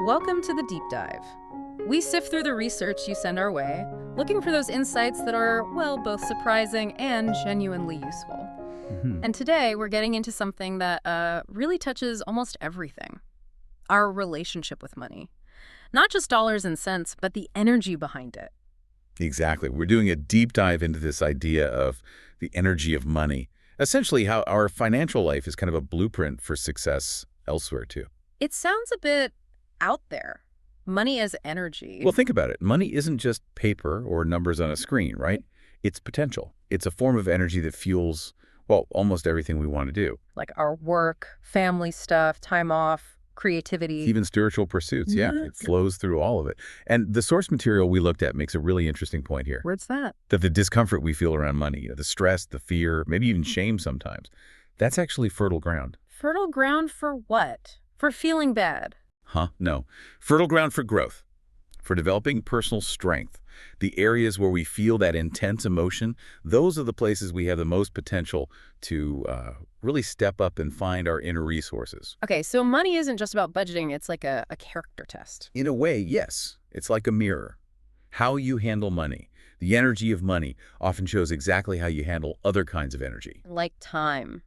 Welcome to the Deep Dive. We sift through the research you send our way, looking for those insights that are, well, both surprising and genuinely useful. And today, we're getting into something that really touches almost everything. Our relationship with money. Not just dollars and cents, but the energy behind it. Exactly. We're doing a deep dive into this idea of the energy of money. Essentially, how our financial life is kind of a blueprint for success elsewhere, too. It sounds a bit out there. Money as energy. Well, think about it. Money isn't just paper or numbers on a screen, right? It's potential. It's a form of energy that fuels, well, almost everything we want to do. Like our work, family stuff, time off, creativity. Even spiritual pursuits, yeah. It flows through all of it. And the source material we looked at makes a really interesting point here. Where's that? That the discomfort we feel around money, the stress, the fear, maybe even shame sometimes, that's actually fertile ground. Fertile ground for what? For feeling bad. No. Fertile ground for growth, for developing personal strength. The areas where we feel that intense emotion, those are the places we have the most potential to really step up and find our inner resources. Okay, so money isn't just about budgeting, it's like a character test. In a way, yes. It's like a mirror. How you handle money, the energy of money, often shows exactly how you handle other kinds of energy. Like time.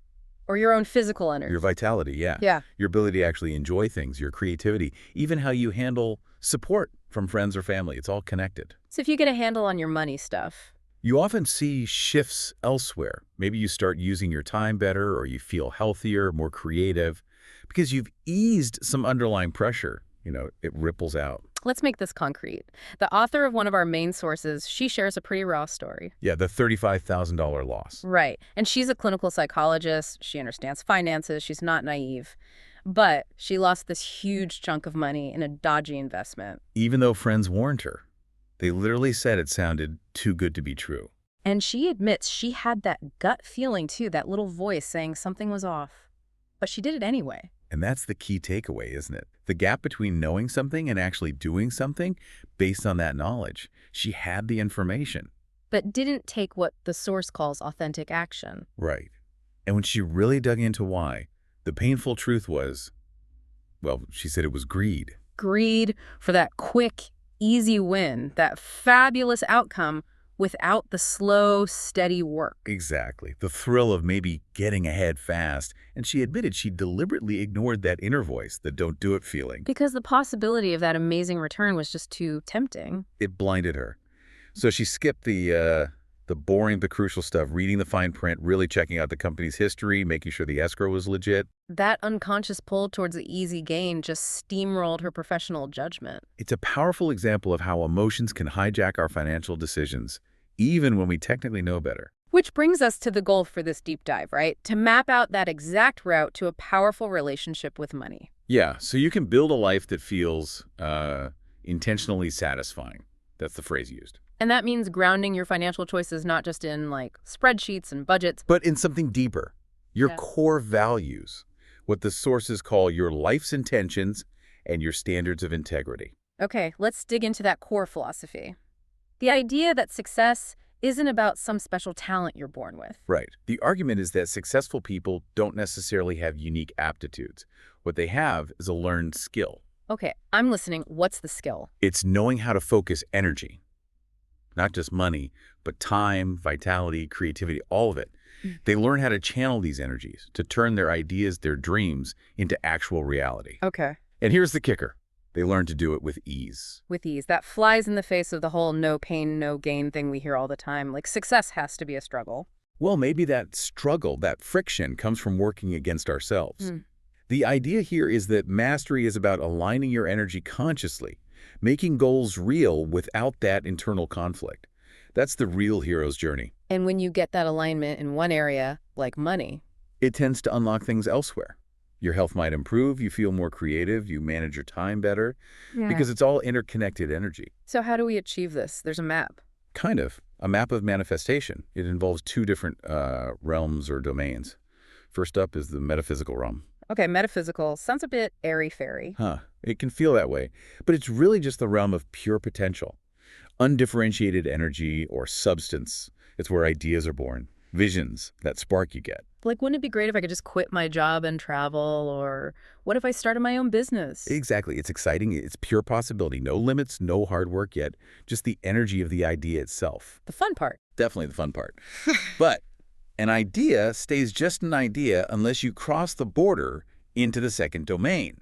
Or your own physical energy. Your vitality, yeah. Yeah. Your ability to actually enjoy things, your creativity, even how you handle support from friends or family. It's all connected. So if you get a handle on your money stuff. You often see shifts elsewhere. Maybe you start using your time better, or you feel healthier, more creative, because you've eased some underlying pressure. It ripples out. Let's make this concrete. The author of one of our main sources, she shares a pretty raw story. Yeah, the $35,000 loss. Right. And she's a clinical psychologist. She understands finances. She's not naive. But she lost this huge chunk of money in a dodgy investment. Even though friends warned her. They literally said it sounded too good to be true. And she admits she had that gut feeling, too, that little voice saying something was off. But she did it anyway. And that's the key takeaway, isn't it? The gap between knowing something and actually doing something based on that knowledge. She had the information. But didn't take what the source calls authentic action. Right. And when she really dug into why, the painful truth was, well, she said it was greed. Greed for that quick, easy win, that fabulous outcome without the slow, steady work. Exactly. The thrill of maybe getting ahead fast. And she admitted she deliberately ignored that inner voice, the don't do it feeling. Because the possibility of that amazing return was just too tempting. It blinded her. So she skipped the boring but crucial stuff, reading the fine print, really checking out the company's history, making sure the escrow was legit. That unconscious pull towards the easy gain just steamrolled her professional judgment. It's a powerful example of how emotions can hijack our financial decisions, even when we technically know better. Which brings us to the goal for this deep dive, right? To map out that exact route to a powerful relationship with money. Yeah, so you can build a life that feels intentionally satisfying. That's the phrase used. And that means grounding your financial choices not just in, like, spreadsheets and budgets. But in something deeper. Your core values. What the sources call your life's intentions and your standards of integrity. Okay, let's dig into that core philosophy. The idea that success isn't about some special talent you're born with. Right. The argument is that successful people don't necessarily have unique aptitudes. What they have is a learned skill. Okay, I'm listening. What's the skill? It's knowing how to focus energy. Not just money, but time, vitality, creativity, all of it. They learn how to channel these energies, to turn their ideas, their dreams, into actual reality. Okay. And here's the kicker. They learn to do it with ease. With ease. That flies in the face of the whole no pain, no gain thing we hear all the time. Like, success has to be a struggle. Well, maybe that struggle, that friction, comes from working against ourselves. The idea here is that mastery is about aligning your energy consciously, making goals real without that internal conflict. That's the real hero's journey. And when you get that alignment in one area, like money, it tends to unlock things elsewhere. Your health might improve, you feel more creative, you manage your time better, because it's all interconnected energy. So how do we achieve this? There's a map. Kind of. A map of manifestation. It involves two different realms or domains. First up is the metaphysical realm. Okay, metaphysical sounds a bit airy-fairy. It can feel that way, but it's really just the realm of pure potential. Undifferentiated energy or substance. It's where ideas are born. Visions, that spark you get. Like, wouldn't it be great if I could just quit my job and travel? Or what if I started my own business? Exactly. It's exciting. It's pure possibility. No limits, no hard work yet. Just the energy of the idea itself. The fun part. Definitely the fun part. But an idea stays just an idea unless you cross the border into the second domain,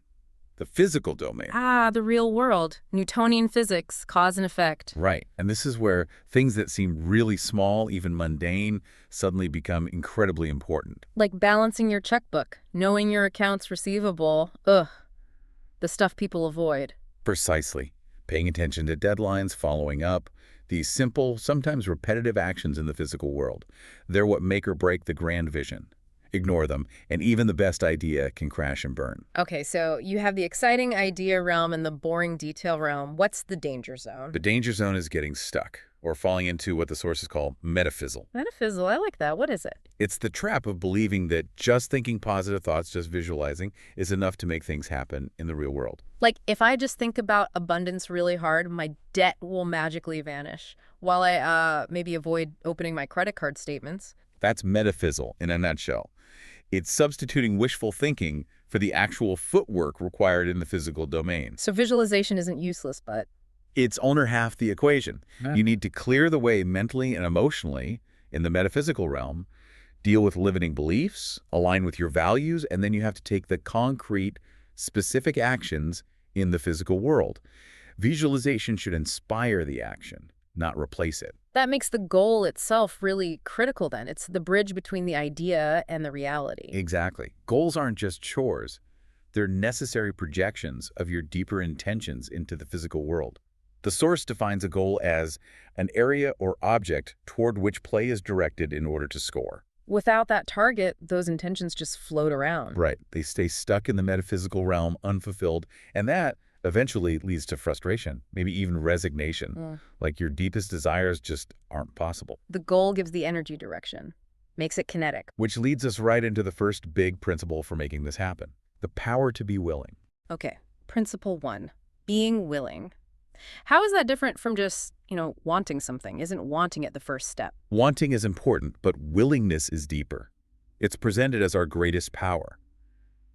the physical domain. Ah, the real world. Newtonian physics, cause and effect. Right. And this is where things that seem really small, even mundane, suddenly become incredibly important. Like balancing your checkbook, knowing your accounts receivable. Ugh. The stuff people avoid. Precisely. Paying attention to deadlines, following up, these simple, sometimes repetitive actions in the physical world. They're what make or break the grand vision. Ignore them, and even the best idea can crash and burn. Okay, so you have the exciting idea realm and the boring detail realm. What's the danger zone? The danger zone is getting stuck, or falling into what the sources call Metaphysile. Metaphysal, I like that. What is it? It's the trap of believing that just thinking positive thoughts, just visualizing, is enough to make things happen in the real world. Like, if I just think about abundance really hard, my debt will magically vanish, while I maybe avoid opening my credit card statements. That's Metaphysile in a nutshell. It's substituting wishful thinking for the actual footwork required in the physical domain. So visualization isn't useless, but... It's only half the equation. Yeah. You need to clear the way mentally and emotionally in the metaphysical realm, deal with limiting beliefs, align with your values, and then you have to take the concrete, specific actions in the physical world. Visualization should inspire the action, not replace it. That makes the goal itself really critical then. It's the bridge between the idea and the reality. Exactly. Goals aren't just chores. They're necessary projections of your deeper intentions into the physical world. The source defines a goal as an area or object toward which play is directed in order to score. Without that target, those intentions just float around. Right. They stay stuck in the metaphysical realm, unfulfilled, and that eventually leads to frustration, maybe even resignation. Like your deepest desires just aren't possible. The goal gives the energy direction, makes it kinetic. Which leads us right into the first big principle for making this happen, the power to be willing. Okay, principle 1, being willing. How is that different from just, wanting something? Isn't wanting it the first step? Wanting is important, but willingness is deeper. It's presented as our greatest power.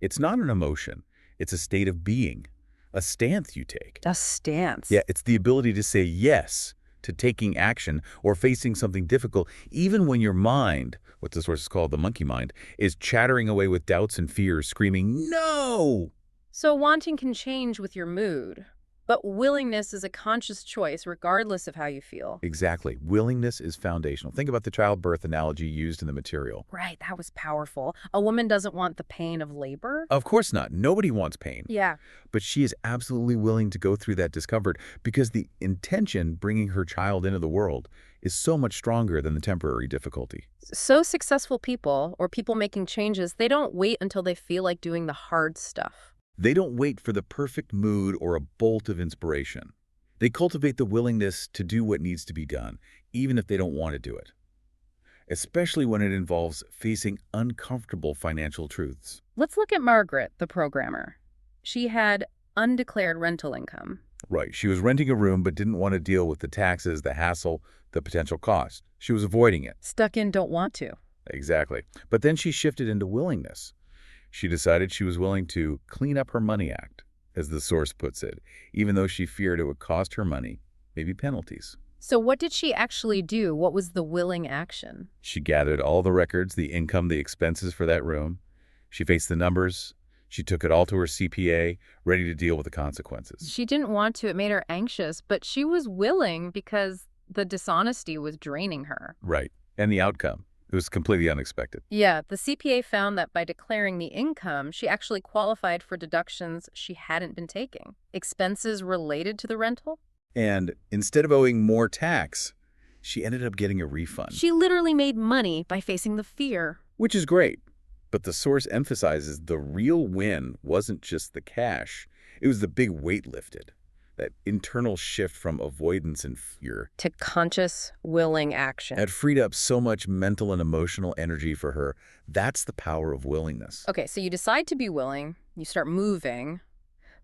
It's not an emotion. It's a state of being. A stance you take. A stance? Yeah, it's the ability to say yes to taking action or facing something difficult, even when your mind, what the sources call the monkey mind, is chattering away with doubts and fears, screaming, no! So wanting can change with your mood, but willingness is a conscious choice regardless of how you feel. Exactly. Willingness is foundational. Think about the childbirth analogy used in the material. Right, that was powerful. A woman doesn't want the pain of labor? Of course not. Nobody wants pain. Yeah. But she is absolutely willing to go through that discomfort because the intention bringing her child into the world is so much stronger than the temporary difficulty. So successful people, or people making changes, they don't wait until they feel like doing the hard stuff. They don't wait for the perfect mood or a bolt of inspiration. They cultivate the willingness to do what needs to be done, even if they don't want to do it. Especially when it involves facing uncomfortable financial truths. Let's look at Margaret, the programmer. She had undeclared rental income. Right. She was renting a room but didn't want to deal with the taxes, the hassle, the potential cost. She was avoiding it. Stuck in don't want to. Exactly. But then she shifted into willingness. She decided she was willing to clean up her money act, as the source puts it, even though she feared it would cost her money, maybe penalties. So what did she actually do? What was the willing action? She gathered all the records, the income, the expenses for that room. She faced the numbers. She took it all to her CPA, ready to deal with the consequences. She didn't want to. It made her anxious, but she was willing because the dishonesty was draining her. Right. And the outcome. It was completely unexpected. Yeah, the CPA found that by declaring the income, she actually qualified for deductions she hadn't been taking. Expenses related to the rental. And instead of owing more tax, she ended up getting a refund. She literally made money by facing the fear. Which is great. But the source emphasizes the real win wasn't just the cash. It was the big weight lifted. That internal shift from avoidance and fear to conscious, willing action. Had freed up so much mental and emotional energy for her. That's the power of willingness. Okay, so you decide to be willing, you start moving,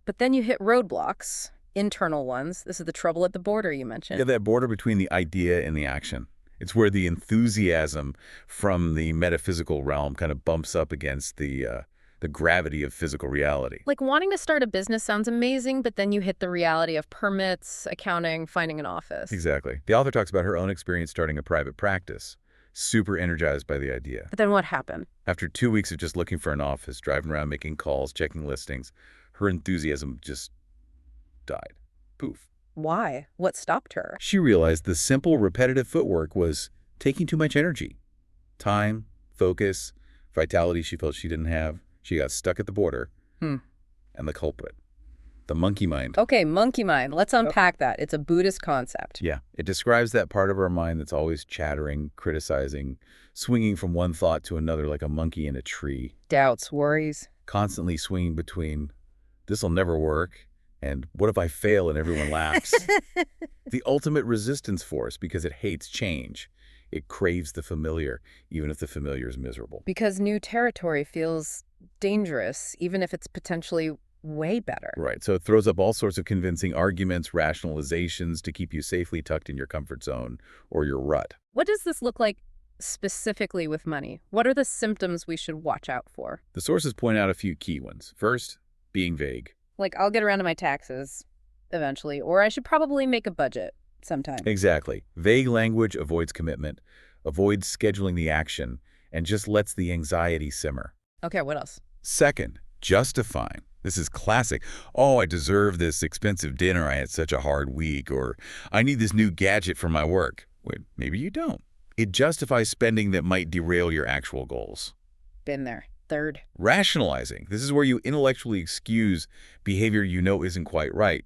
but then you hit roadblocks, internal ones. This is the trouble at the border you mentioned. Yeah, that border between the idea and the action. It's where the enthusiasm from the metaphysical realm kind of bumps up against the gravity of physical reality. Like wanting to start a business sounds amazing, but then you hit the reality of permits, accounting, finding an office. Exactly. The author talks about her own experience starting a private practice, super energized by the idea. But then what happened? After 2 weeks of just looking for an office, driving around making calls, checking listings, her enthusiasm just died. Poof. Why? What stopped her? She realized the simple, repetitive footwork was taking too much energy. Time, focus, vitality she felt she didn't have. She got stuck at the border. And the culprit, the monkey mind. Okay, monkey mind. Let's unpack that. It's a Buddhist concept. Yeah, it describes that part of our mind that's always chattering, criticizing, swinging from one thought to another like a monkey in a tree. Doubts, worries. Constantly swinging between, this'll never work, and what if I fail and everyone laughs? The ultimate resistance force because it hates change. It craves the familiar, even if the familiar is miserable. Because new territory feels dangerous, even if it's potentially way better. Right, so it throws up all sorts of convincing arguments, rationalizations to keep you safely tucked in your comfort zone or your rut. What does this look like specifically with money? What are the symptoms we should watch out for? The sources point out a few key ones. First, being vague. Like, I'll get around to my taxes eventually, or I should probably make a budget sometime. Exactly. Vague language avoids commitment, avoids scheduling the action, and just lets the anxiety simmer. Okay, what else? Second, justifying. This is classic. Oh, I deserve this expensive dinner. I had such a hard week. Or I need this new gadget for my work. Wait, maybe you don't. It justifies spending that might derail your actual goals. Been there. Third. Rationalizing. This is where you intellectually excuse behavior you know isn't quite right.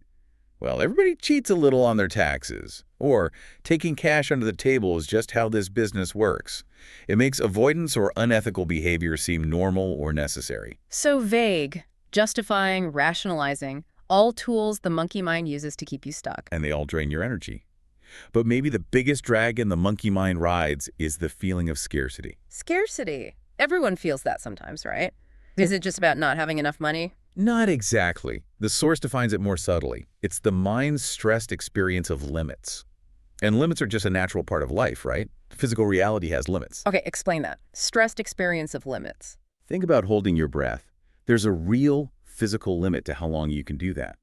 Well, everybody cheats a little on their taxes. Or taking cash under the table is just how this business works. It makes avoidance or unethical behavior seem normal or necessary. So vague, justifying, rationalizing, all tools the monkey mind uses to keep you stuck. And they all drain your energy. But maybe the biggest dragon the monkey mind rides is the feeling of scarcity. Scarcity. Everyone feels that sometimes, right? Is it just about not having enough money? Not exactly. The source defines it more subtly. It's the mind's stressed experience of limits. And limits are just a natural part of life, right? Physical reality has limits. Okay, explain that. Stressed experience of limits. Think about holding your breath. There's a real physical limit to how long you can do that.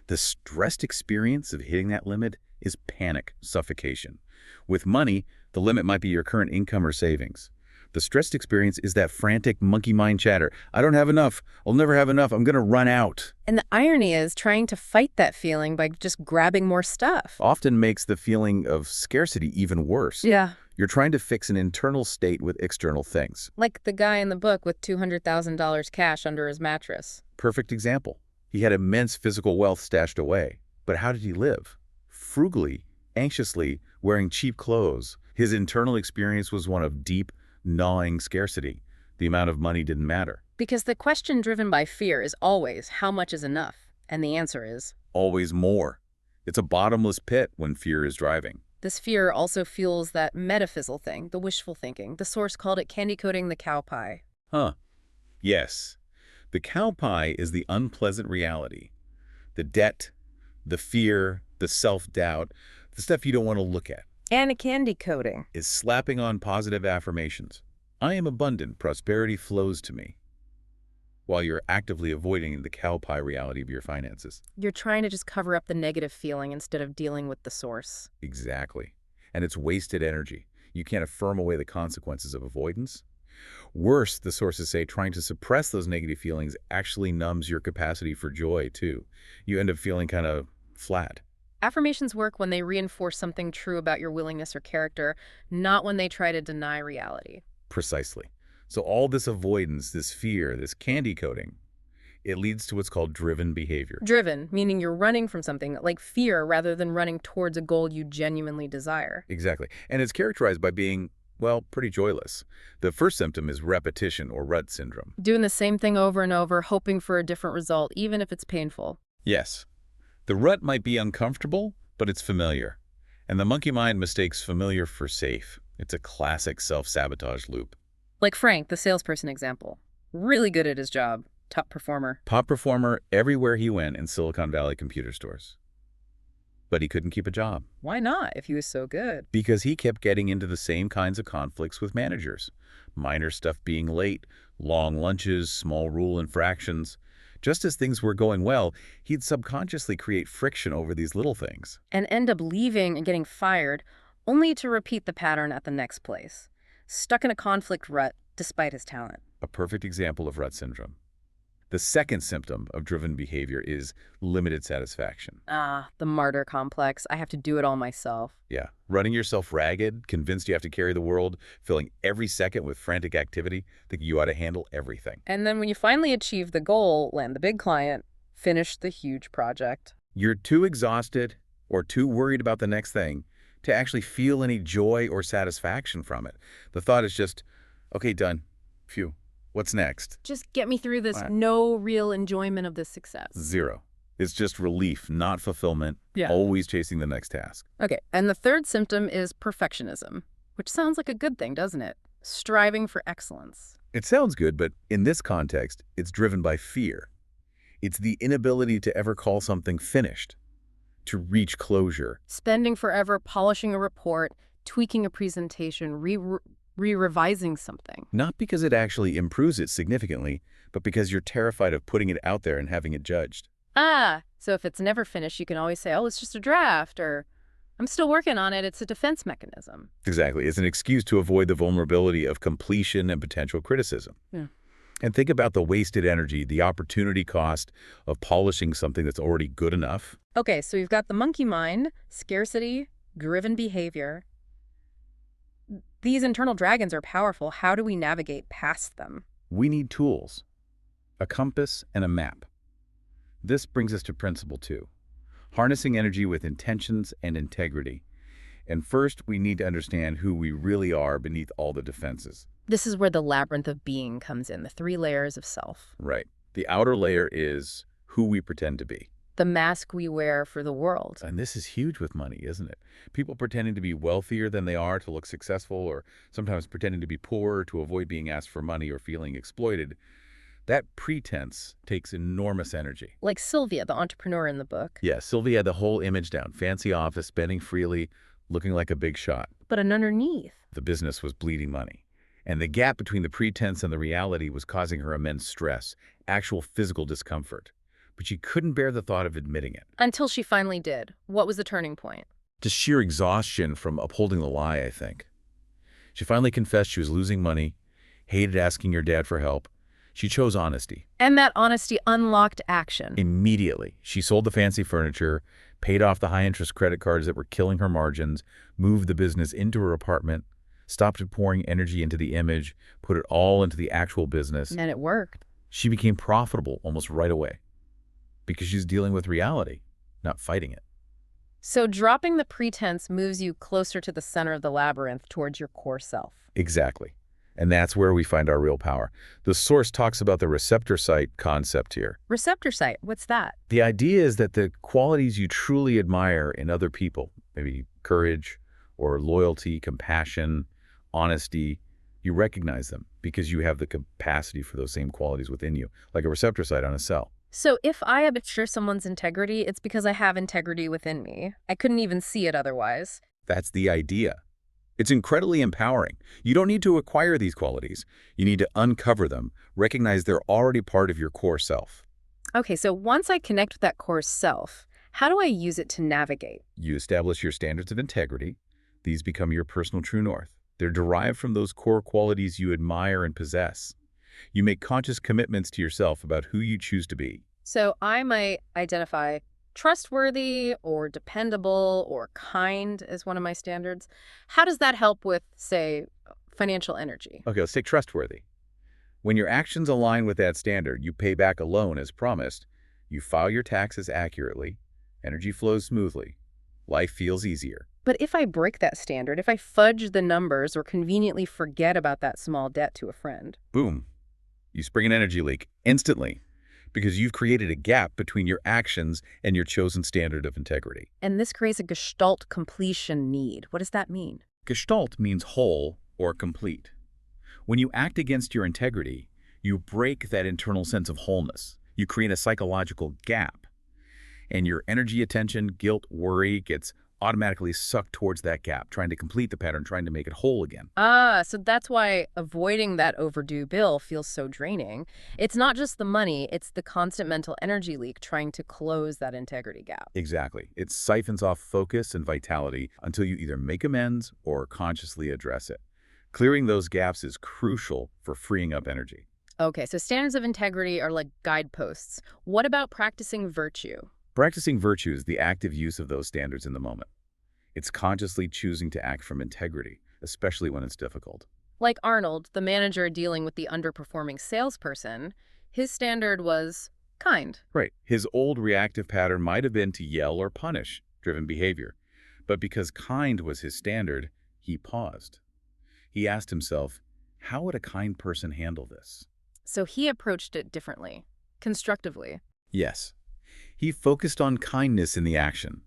The stressed experience of hitting that limit is panic, suffocation. With money, the limit might be your current income or savings. The stressed experience is that frantic monkey mind chatter. I don't have enough. I'll never have enough. I'm going to run out. And the irony is trying to fight that feeling by just grabbing more stuff. Often makes the feeling of scarcity even worse. Yeah. You're trying to fix an internal state with external things. Like the guy in the book with $200,000 cash under his mattress. Perfect example. He had immense physical wealth stashed away. But how did he live? Frugally, anxiously, wearing cheap clothes. His internal experience was one of deep, gnawing scarcity. The amount of money didn't matter. Because the question driven by fear is always, how much is enough? And the answer is always more. It's a bottomless pit when fear is driving. This fear also fuels that Metaphysical thing, the wishful thinking. The source called it candy coating the cowpie. Huh. Yes. The cowpie is the unpleasant reality. The debt, the fear, the self-doubt, the stuff you don't want to look at. And a candy coating is slapping on positive affirmations. I am abundant, prosperity flows to me. While you're actively avoiding the cowpie reality of your finances. You're trying to just cover up the negative feeling instead of dealing with the source. Exactly. And it's wasted energy. You can't affirm away the consequences of avoidance. Worse, the sources say, trying to suppress those negative feelings actually numbs your capacity for joy, too. You end up feeling kind of flat. Affirmations work when they reinforce something true about your willingness or character, not when they try to deny reality. Precisely. So all this avoidance, this fear, this candy coating, it leads to what's called driven behavior. Driven, meaning you're running from something, like fear, rather than running towards a goal you genuinely desire. Exactly. And it's characterized by being, well, pretty joyless. The first symptom is repetition or rut syndrome. Doing the same thing over and over, hoping for a different result, even if it's painful. Yes. The rut might be uncomfortable, but it's familiar. And the monkey mind mistakes familiar for safe. It's a classic self-sabotage loop. Like Frank, the salesperson example. Really good at his job. Top performer. Top performer everywhere he went in Silicon Valley computer stores. But he couldn't keep a job. Why not, if he was so good? Because he kept getting into the same kinds of conflicts with managers. Minor stuff being late, long lunches, small rule infractions. Just as things were going well, he'd subconsciously create friction over these little things. And end up leaving and getting fired, only to repeat the pattern at the next place. Stuck in a conflict rut despite his talent. A perfect example of rut syndrome. The second symptom of driven behavior is limited satisfaction. Ah, the martyr complex. I have to do it all myself. Yeah, running yourself ragged, convinced you have to carry the world, filling every second with frantic activity, thinking you ought to handle everything. And then when you finally achieve the goal, land the big client, finish the huge project. You're too exhausted or too worried about the next thing to actually feel any joy or satisfaction from it. The thought is just, okay, done. Phew. What's next? Just get me through this. No real enjoyment of this success. Zero. It's just relief, not fulfillment, always chasing the next task. Okay, and the third symptom is perfectionism, which sounds like a good thing, doesn't it? Striving for excellence. It sounds good, but in this context, it's driven by fear. It's the inability to ever call something finished, to reach closure. Spending forever polishing a report, tweaking a presentation, re-revising something. Not because it actually improves it significantly, but because you're terrified of putting it out there and having it judged. Ah, so if it's never finished, you can always say, oh, it's just a draft, or I'm still working on it. It's a defense mechanism. Exactly. It's an excuse to avoid the vulnerability of completion and potential criticism. Yeah. And think about the wasted energy, the opportunity cost of polishing something that's already good enough. Okay, so we've got the monkey mind, scarcity, driven behavior. These internal dragons are powerful. How do we navigate past them? We need tools, a compass and a map. This brings us to principle 2, harnessing energy with intentions and integrity. And first, we need to understand who we really are beneath all the defenses. This is where the labyrinth of being comes in, the 3 layers of self. Right. The outer layer is who we pretend to be. The mask we wear for the world. And this is huge with money, isn't it? People pretending to be wealthier than they are to look successful, or sometimes pretending to be poorer to avoid being asked for money or feeling exploited. That pretense takes enormous energy. Like Sylvia, the entrepreneur in the book. Yeah, Sylvia had the whole image down. Fancy office, spending freely, looking like a big shot. But underneath, the business was bleeding money. And the gap between the pretense and the reality was causing her immense stress, actual physical discomfort. But she couldn't bear the thought of admitting it. Until she finally did. What was the turning point? Just sheer exhaustion from upholding the lie, I think. She finally confessed she was losing money, hated asking her dad for help. She chose honesty. And that honesty unlocked action. Immediately. She sold the fancy furniture, paid off the high-interest credit cards that were killing her margins, moved the business into her apartment, stopped pouring energy into the image, put it all into the actual business. And it worked. She became profitable almost right away. Because she's dealing with reality, not fighting it. So dropping the pretense moves you closer to the center of the labyrinth, towards your core self. Exactly. And that's where we find our real power. The source talks about the receptor site concept here. Receptor site, what's that? The idea is that the qualities you truly admire in other people, maybe courage or loyalty, compassion, honesty, you recognize them because you have the capacity for those same qualities within you, like a receptor site on a cell. So if I admire someone's integrity, it's because I have integrity within me. I couldn't even see it otherwise. That's the idea. It's incredibly empowering. You don't need to acquire these qualities. You need to uncover them, recognize they're already part of your core self. Okay, so once I connect with that core self, how do I use it to navigate? You establish your standards of integrity. These become your personal true north. They're derived from those core qualities you admire and possess. You make conscious commitments to yourself about who you choose to be. So I might identify trustworthy or dependable or kind as one of my standards. How does that help with, say, financial energy? Okay, let's take trustworthy. When your actions align with that standard, you pay back a loan as promised, you file your taxes accurately, energy flows smoothly, life feels easier. But if I break that standard, if I fudge the numbers or conveniently forget about that small debt to a friend? Boom. You spring an energy leak instantly because you've created a gap between your actions and your chosen standard of integrity. And this creates a gestalt completion need. What does that mean? Gestalt means whole or complete. When you act against your integrity, you break that internal sense of wholeness. You create a psychological gap. And your energy, attention, guilt, worry gets automatically sucked towards that gap, trying to complete the pattern, trying to make it whole again. Ah, so that's why avoiding that overdue bill feels so draining. It's not just the money, it's the constant mental energy leak trying to close that integrity gap. Exactly. It siphons off focus and vitality until you either make amends or consciously address it. Clearing those gaps is crucial for freeing up energy. Okay, so standards of integrity are like guideposts. What about practicing virtue? Practicing virtue is the active use of those standards in the moment. It's consciously choosing to act from integrity, especially when it's difficult. Like Arnold, the manager dealing with the underperforming salesperson, his standard was kind. Right. His old reactive pattern might have been to yell or punish driven behavior. But because kind was his standard, he paused. He asked himself, how would a kind person handle this? So he approached it differently, constructively. Yes. He focused on kindness in the action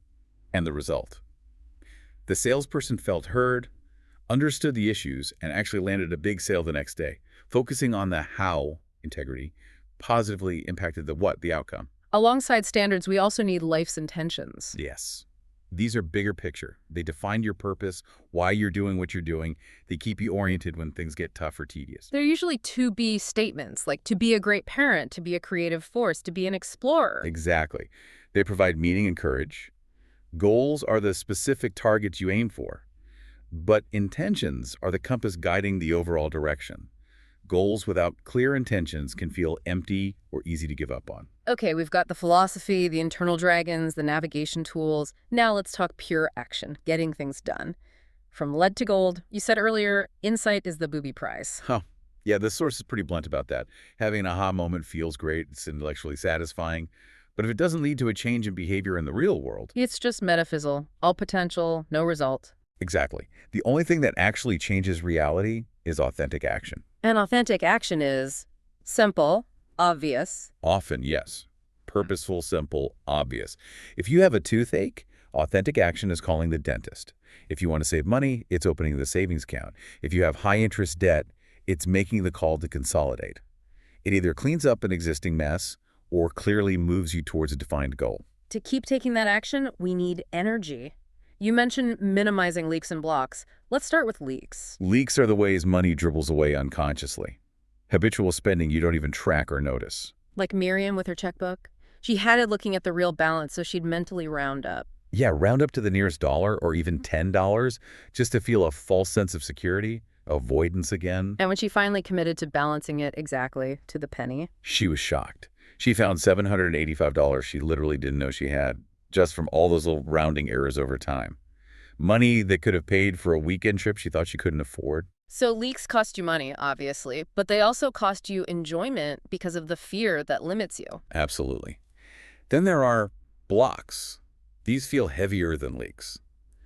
and the result. The salesperson felt heard, understood the issues, and actually landed a big sale the next day. Focusing on the how integrity positively impacted the what, the outcome. Alongside standards, we also need life's intentions. Yes. These are bigger picture. They define your purpose, why you're doing what you're doing. They keep you oriented when things get tough or tedious. They're usually to-be statements, like to be a great parent, to be a creative force, to be an explorer. Exactly. They provide meaning and courage. Goals are the specific targets you aim for, but intentions are the compass guiding the overall direction. Goals without clear intentions can feel empty or easy to give up on. Okay, we've got the philosophy, the internal dragons, the navigation tools. Now let's talk pure action, getting things done. From lead to gold, you said earlier, insight is the booby prize. Huh. Yeah, the source is pretty blunt about that. Having an aha moment feels great. It's intellectually satisfying. But if it doesn't lead to a change in behavior in the real world... It's just metaphysical, all potential, no result. Exactly. The only thing that actually changes reality is authentic action. And authentic action is simple, obvious. Often, yes. Purposeful, simple, obvious. If you have a toothache, authentic action is calling the dentist. If you want to save money, it's opening the savings account. If you have high-interest debt, it's making the call to consolidate. It either cleans up an existing mess or clearly moves you towards a defined goal. To keep taking that action, we need energy. You mentioned minimizing leaks and blocks. Let's start with leaks. Leaks are the ways money dribbles away unconsciously. Habitual spending you don't even track or notice. Like Miriam with her checkbook. She had it looking at the real balance, so she'd mentally round up. Yeah, round up to the nearest dollar or even $10 just to feel a false sense of security, avoidance again. And when she finally committed to balancing it exactly to the penny, she was shocked. She found $785 she literally didn't know she had, just from all those little rounding errors over time. Money that could have paid for a weekend trip she thought she couldn't afford. So leaks cost you money, obviously, but they also cost you enjoyment because of the fear that limits you. Absolutely. Then there are blocks. These feel heavier than leaks.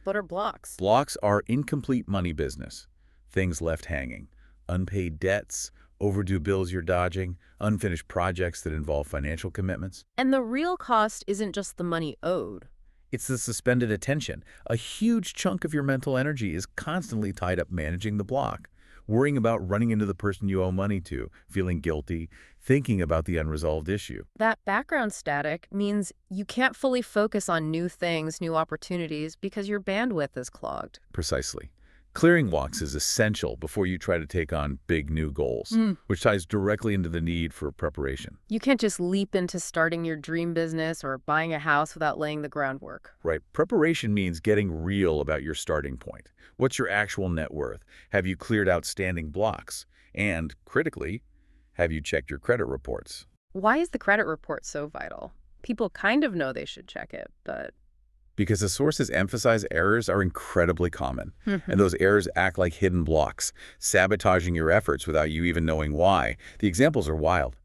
What are blocks? Blocks are incomplete money business. Things left hanging. Unpaid debts, overdue bills you're dodging, unfinished projects that involve financial commitments. And the real cost isn't just the money owed. It's the suspended attention. A huge chunk of your mental energy is constantly tied up managing the block, worrying about running into the person you owe money to, feeling guilty, thinking about the unresolved issue. That background static means you can't fully focus on new things, new opportunities, because your bandwidth is clogged. Precisely. Clearing blocks is essential before you try to take on big new goals, which ties directly into the need for preparation. You can't just leap into starting your dream business or buying a house without laying the groundwork. Right. Preparation means getting real about your starting point. What's your actual net worth? Have you cleared outstanding blocks? And, critically, have you checked your credit reports? Why is the credit report so vital? People kind of know they should check it, but... Because the sources emphasize errors are incredibly common, and those errors act like hidden blocks, sabotaging your efforts without you even knowing why. The examples are wild.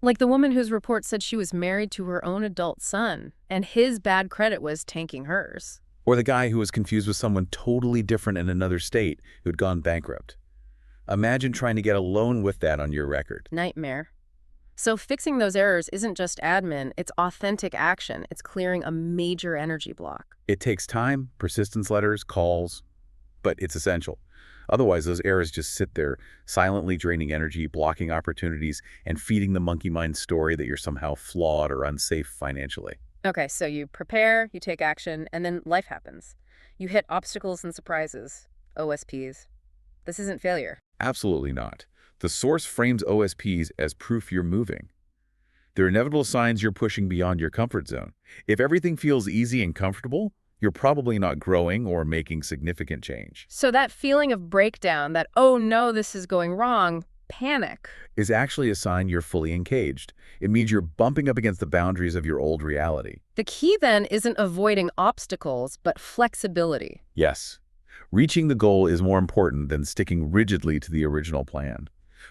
Like the woman whose report said she was married to her own adult son, and his bad credit was tanking hers. Or the guy who was confused with someone totally different in another state who'd gone bankrupt. Imagine trying to get a loan with that on your record. Nightmare. So fixing those errors isn't just admin, it's authentic action. It's clearing a major energy block. It takes time, persistence letters, calls, but it's essential. Otherwise, those errors just sit there, silently draining energy, blocking opportunities, and feeding the monkey mind story that you're somehow flawed or unsafe financially. Okay, so you prepare, you take action, and then life happens. You hit obstacles and surprises, OSPs. This isn't failure. Absolutely not. The source frames OSPs as proof you're moving. They're inevitable signs you're pushing beyond your comfort zone. If everything feels easy and comfortable, you're probably not growing or making significant change. So that feeling of breakdown, that, oh no, this is going wrong, panic. Is actually a sign you're fully engaged. It means you're bumping up against the boundaries of your old reality. The key then isn't avoiding obstacles, but flexibility. Yes. Reaching the goal is more important than sticking rigidly to the original plan.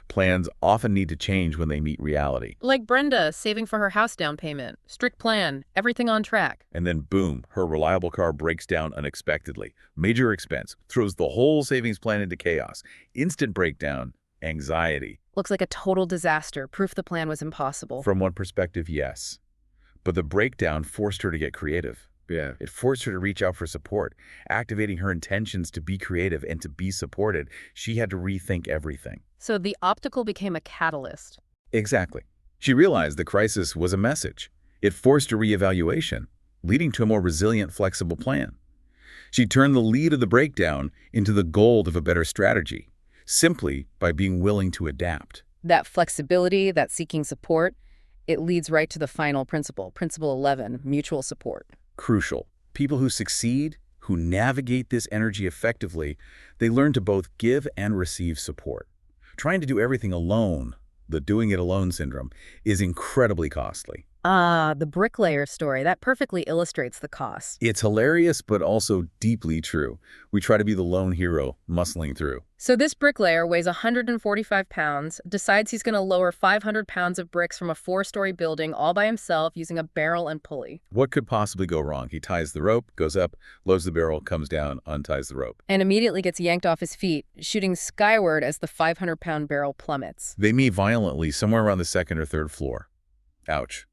Plans often need to change when they meet reality. Like Brenda saving for her house down payment. Strict plan, everything on track. And then boom, her reliable car breaks down unexpectedly. Major expense, throws the whole savings plan into chaos. Instant breakdown, anxiety. Looks like a total disaster, proof the plan was impossible. From one perspective, yes. But the breakdown forced her to get creative. Yeah. It forced her to reach out for support, activating her intentions to be creative and to be supported. She had to rethink everything. So the obstacle became a catalyst. Exactly. She realized the crisis was a message. It forced a reevaluation, leading to a more resilient, flexible plan. She turned the lead of the breakdown into the gold of a better strategy, simply by being willing to adapt. That flexibility, that seeking support, it leads right to the final principle, Principle 11, mutual support. Crucial. People who succeed, who navigate this energy effectively, they learn to both give and receive support. Trying to do everything alone, the doing it alone syndrome, is incredibly costly. The Bricklayer story, that perfectly illustrates the cost. It's hilarious, but also deeply true. We try to be the lone hero, muscling through. So this bricklayer weighs 145 pounds, decides he's going to lower 500 pounds of bricks from a 4-story building all by himself using a barrel and pulley. What could possibly go wrong? He ties the rope, goes up, loads the barrel, comes down, unties the rope. And immediately gets yanked off his feet, shooting skyward as the 500-pound barrel plummets. They meet violently somewhere around the 2nd or 3rd floor. Ouch.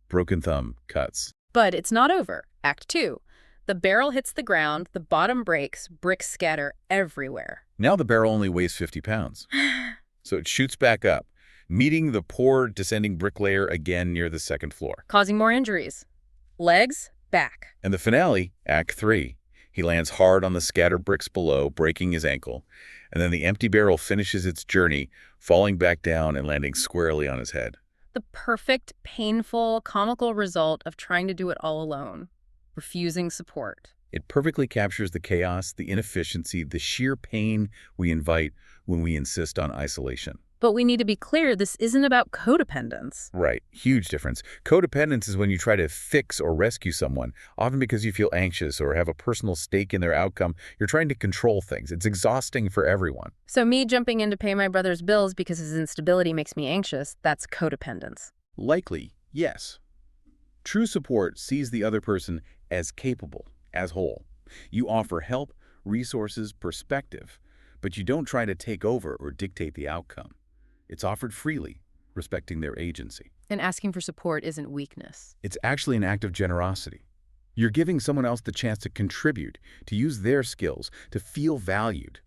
Broken thumb, cuts. But it's not over. Act 2. The barrel hits the ground, the bottom breaks, bricks scatter everywhere. Now the barrel only weighs 50 pounds. So it shoots back up, meeting the poor descending bricklayer again near the 2nd floor. Causing more injuries. Legs, back. And the finale, Act 3. He lands hard on the scattered bricks below, breaking his ankle. And then the empty barrel finishes its journey, falling back down and landing squarely on his head. The perfect, painful, comical result of trying to do it all alone. Refusing support. It perfectly captures the chaos, the inefficiency, the sheer pain we invite when we insist on isolation. But we need to be clear, this isn't about codependence. Right. Huge difference. Codependence is when you try to fix or rescue someone, often because you feel anxious or have a personal stake in their outcome. You're trying to control things. It's exhausting for everyone. So me jumping in to pay my brother's bills because his instability makes me anxious, that's codependence. Likely, yes. True support sees the other person as capable, as whole. You offer help, resources, perspective, but you don't try to take over or dictate the outcome. It's offered freely, respecting their agency. And asking for support isn't weakness. It's actually an act of generosity. You're giving someone else the chance to contribute, to use their skills, to feel valued.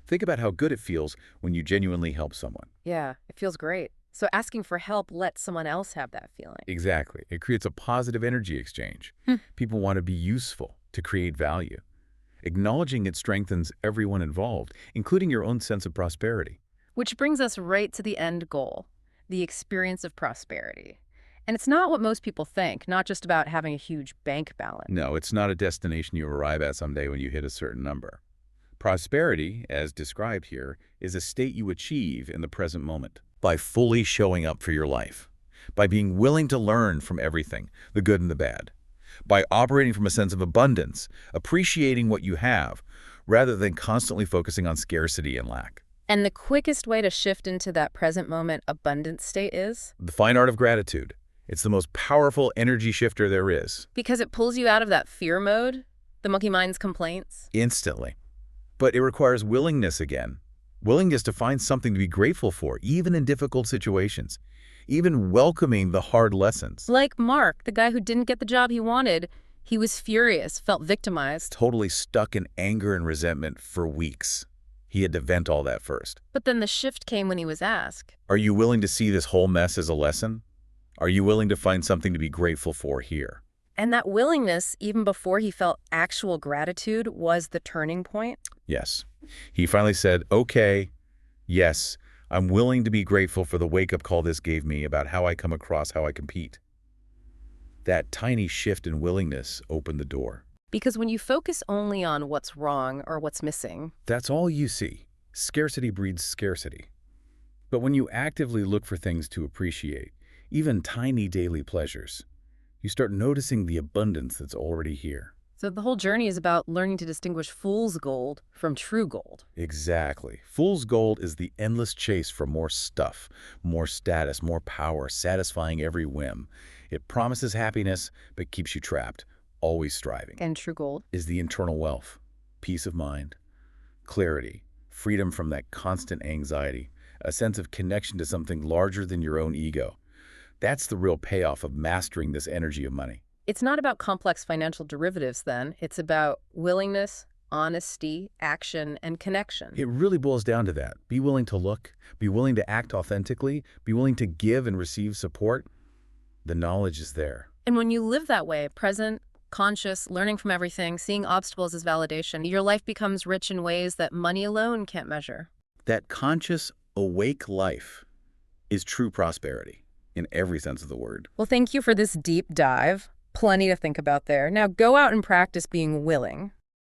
Think about how good it feels when you genuinely help someone. Yeah, it feels great. So asking for help lets someone else have that feeling. Exactly. It creates a positive energy exchange. People want to be useful, to create value. Acknowledging it strengthens everyone involved, including your own sense of prosperity. Which brings us right to the end goal, the experience of prosperity. And it's not what most people think, not just about having a huge bank balance. No, it's not a destination you arrive at someday when you hit a certain number. Prosperity, as described here, is a state you achieve in the present moment by fully showing up for your life, by being willing to learn from everything, the good and the bad, by operating from a sense of abundance, appreciating what you have, rather than constantly focusing on scarcity and lack. And the quickest way to shift into that present moment abundant state is? The fine art of gratitude. It's the most powerful energy shifter there is. Because it pulls you out of that fear mode, the monkey mind's complaints. Instantly. But it requires willingness again. Willingness to find something to be grateful for, even in difficult situations. Even welcoming the hard lessons. Like Mark, the guy who didn't get the job he wanted. He was furious, felt victimized. Totally stuck in anger and resentment for weeks. He had to vent all that first. But then the shift came when he was asked. Are you willing to see this whole mess as a lesson? Are you willing to find something to be grateful for here? And that willingness, even before he felt actual gratitude, was the turning point? Yes. He finally said, okay, yes, I'm willing to be grateful for the wake-up call this gave me about how I come across, how I compete. That tiny shift in willingness opened the door. Because when you focus only on what's wrong or what's missing, That's all you see. Scarcity breeds scarcity. But when you actively look for things to appreciate, even tiny daily pleasures, you start noticing the abundance that's already here. so the whole journey is about learning to distinguish fool's gold from true gold. Exactly. Fool's gold is the endless chase for more stuff, more status, more power, satisfying every whim. It promises happiness, but keeps you trapped, always striving. And true gold? Is the internal wealth, peace of mind, clarity, freedom from that constant anxiety, a sense of connection to something larger than your own ego. That's the real payoff of mastering this energy of money. It's not about complex financial derivatives then. It's about willingness, honesty, action, and connection. It really boils down to that. Be willing to look, be willing to act authentically, be willing to give and receive support. The knowledge is there. And when you live that way, present, conscious, learning from everything, seeing obstacles as validation, your life becomes rich in ways that money alone can't measure. That conscious, awake life is true prosperity in every sense of the word. Well, thank you for this deep dive. Plenty to think about there. Now go out and practice being willing.